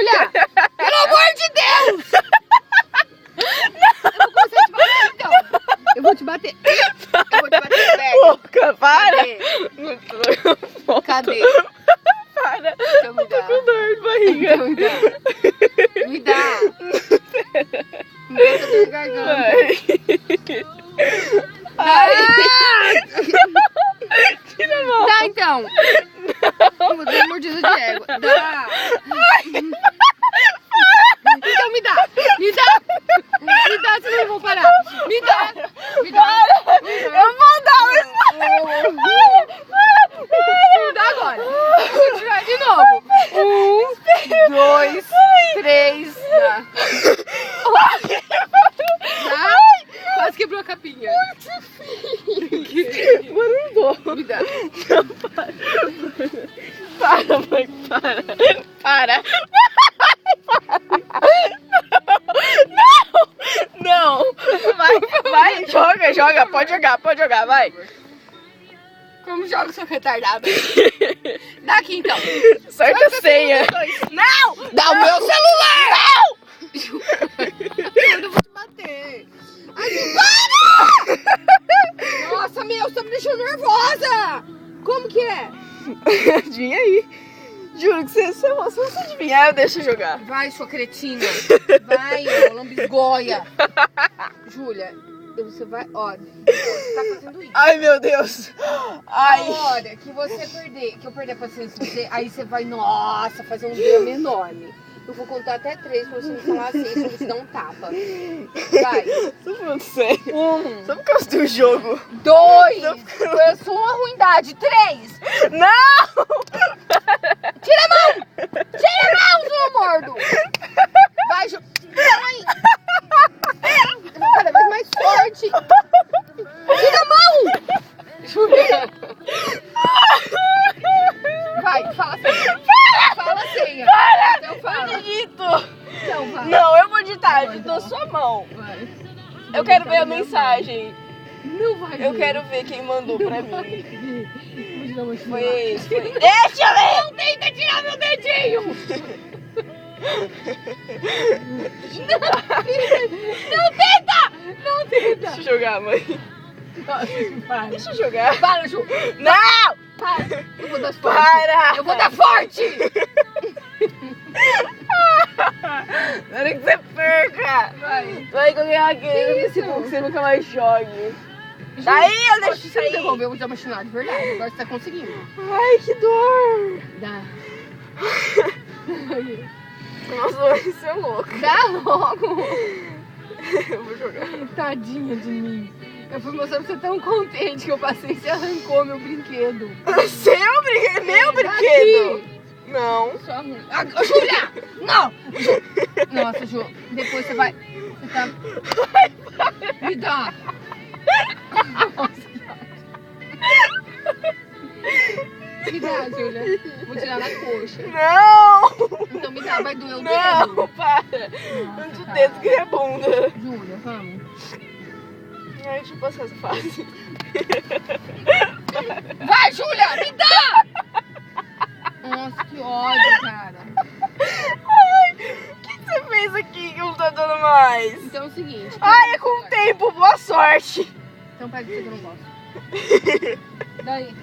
Júlia! Pelo amor de Deus! Eu vou começar a te bater, então. Eu vou te bater. Eu vou te bater, velho. Louca, para! Cadê? Para! Então me Tô dá. com dor de barriga. Então me dá. Me dá essa dor de garganta. Ai. Dá! Tira a mão. Dá então. Eu vou dar mordida de égua. Dá. Então me dá. Me dá. Me dá, senão eu vou parar. Me dá. Me dá. Eu vou dar um Me dá agora. Vou tirar de novo. 1, 2, 3. Dá. Dá. Quase quebrou a capinha. Agora não vou. Me dá. Não, para, mãe, para. Para. Não. Vai, joga, pode jogar, vai. Como joga, seu retardado? Dá aqui então. Certa a senha. Não! Dá o meu celular! Não! Eu vou te bater. Ai, para! Nossa, meu, você tá me deixando nervosa! Como que é? Adivinha aí. Juro que se você adivinhar, eu deixo jogar. Vai, sua cretina. Vai, ô lambisgoia. Júlia, você vai... Ó, você tá fazendo isso. Ai, meu Deus. Ai. A hora que você perder, que eu perder a paciência com você, aí você vai, nossa, fazer um drama enorme. Eu vou contar até 3 pra você me falar assim, pra você dar um tapa. Vai. Tô falando sério. 1, Só por causa do jogo. 2, eu sou uma ruindade. 3. Não! Tira a mão! Tira a mão, seu mordo! Vai, Ju. Vai! Eu vou cada vez mais forte. Tira a mão! Júlia. Vai, fala a senha. Fala a senha. Para! Então fala. Eu digito. Então vai. Não, eu vou digitar. Vai, Digitou então. sua mão. Vai. Eu quero ver a mensagem. Não vai, Eu Júlia. quero ver quem mandou pra mim. Vou te dar uma Foi chinelada. esse, foi. Deixa eu ver! Não tenta tirar meu dedinho! Não tenta! Não tenta! Deixa eu jogar, mãe. Para. Deixa eu jogar. Para, Ju! Não! Para! Eu vou dar forte! Para! Eu vou dar forte! Na hora que você perca! Vai! Vai que eu ganhar aqui Que nesse isso? book, você nunca mais jogue. Daí eu deixo Se isso você me aí. devolver, eu vou te dar uma chinelada de verdade. Agora você tá conseguindo. Ai, que dor! Dá. Nossa, isso é louco. Dá logo! Eu vou jogar. Tadinha de mim. Eu fui mostrar pra você tão contente que eu passei e você arrancou meu brinquedo. Seu brinquedo? Meu Daqui. brinquedo? Não. Só arranca. Ah, Júlia! Não! Ju. Nossa, Ju, depois você vai... Você tá... Me dá! Nossa, me dá, Júlia. Vou tirar na coxa. Não! Então me dá, vai doer o Não, dedo. para! Nossa, Antes o cara. dedo que é bunda. Júlia, vamos. Ai, deixa eu passar essa fase. Vai, Júlia, me dá! Nossa, que ódio, cara. Ai, o que você fez aqui que não tá dando mais? Então é o seguinte. Ai, é com o tempo, boa sorte. Então pega isso que eu não gosto. Daí.